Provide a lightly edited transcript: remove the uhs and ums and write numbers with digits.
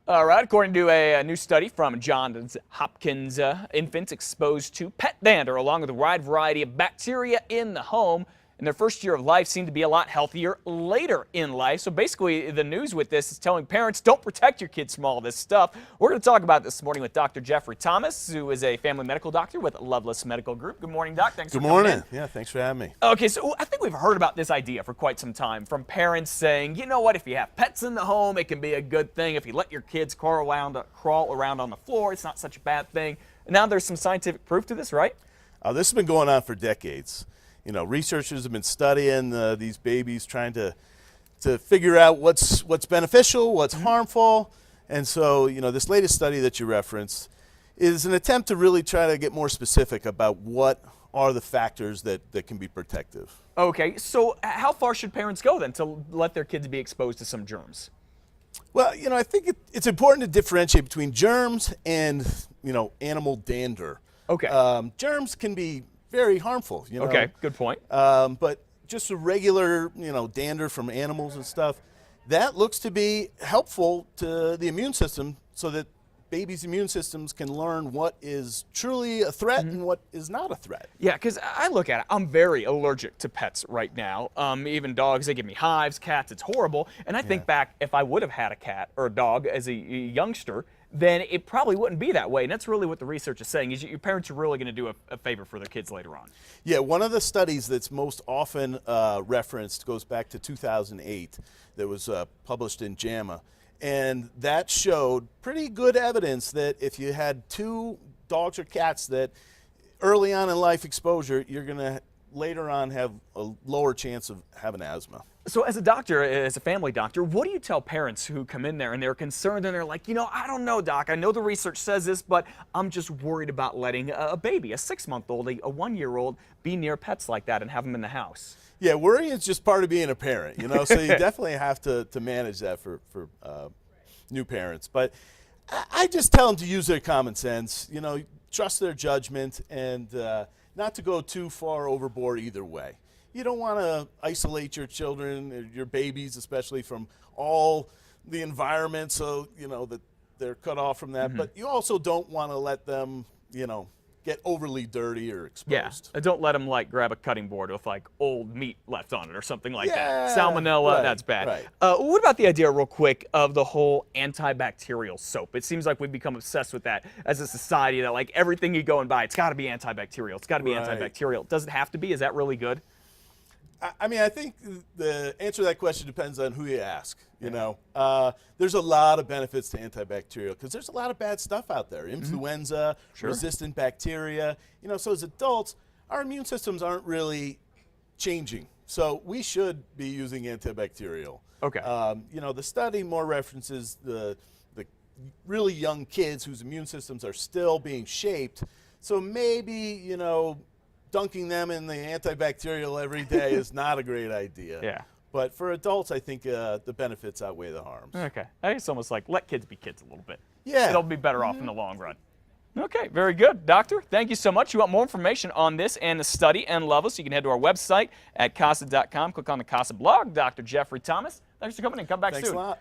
All right, according to a new study from Johns Hopkins, infants exposed to pet dander along with a wide variety of bacteria in the home in their first year of life seem to be a lot healthier later in life. So basically, the news with this is telling parents, don't protect your kids from all this stuff. We're going to talk about this morning with Dr. Jeffrey Thomas, who is a family medical doctor with Loveless Medical Group. Good morning, Doc. Thanks for coming in. Good morning. Yeah, thanks for having me. Okay, so I think we've heard about this idea for quite some time from parents saying, you know what, if you have pets in the home, it can be a good thing. If you let your kids crawl around on the floor, it's not such a bad thing. And now there's some scientific proof to this, right? This has been going on for decades. You know, researchers have been studying these babies, trying to figure out what's beneficial, what's harmful. And so, you know, this latest study that you referenced is an attempt to really try to get more specific about what are the factors that can be protective. Okay, so how far should parents go then to let their kids be exposed to some germs? Well, you know, I think it's important to differentiate between germs and, you know, animal dander. Okay. Germs can be very harmful, you know. Okay, good point. But just a regular, you know, dander from animals and stuff, that looks to be helpful to the immune system so that babies' immune systems can learn what is truly a threat and what is not a threat. Yeah, because I look at it, I'm very allergic to pets right now. Even dogs, they give me hives, cats, it's horrible. And I think back, if I would have had a cat or a dog as a youngster, then it probably wouldn't be that way. And that's really what the research is saying, is your parents are really going to do a favor for their kids later on. Yeah, one of the studies that's most often referenced goes back to 2008 that was published in JAMA. And that showed pretty good evidence that if you had two dogs or cats that early on in life exposure, you're going to later on have a lower chance of having asthma. So as a doctor, as a family doctor, what do you tell parents who come in there and they're concerned and they're like, you know, I don't know, doc, I know the research says this, but I'm just worried about letting a baby, a 6-month-old, a 1-year-old, be near pets like that and have them in the house? Yeah, worry is just part of being a parent, you know, so you definitely have to manage that for new parents. But I just tell them to use their common sense, you know, trust their judgment and not to go too far overboard either way. You don't want to isolate your children, your babies especially, from all the environment so, you know, that they're cut off from that. But you also don't want to let them, you know, get overly dirty or exposed. Yeah, don't let them like grab a cutting board with like old meat left on it or something like that. Salmonella, that's bad. Right. What about the idea, real quick, of the whole antibacterial soap? It seems like we've become obsessed with that as a society, that like everything you go and buy, it's got to be antibacterial. It's got to be antibacterial. Does it have to be? Is that really good? I mean, I think the answer to that question depends on who you ask. You know, there's a lot of benefits to antibacterial because there's a lot of bad stuff out there. Influenza, resistant bacteria. You know, so as adults, our immune systems aren't really changing. So we should be using antibacterial. Okay. You know, the study more references the really young kids whose immune systems are still being shaped. So maybe, you know, dunking them in the antibacterial every day is not a great idea. Yeah. But for adults, I think the benefits outweigh the harms. Okay. I think it's almost like let kids be kids a little bit. Yeah. They'll be better off in the long run. Okay, very good. Doctor, thank you so much. You want more information on this and the study and Loveless, you can head to our website at CASA.com. Click on the CASA blog. Dr. Jeffrey Thomas, thanks for coming in. Come back soon. Thanks a lot.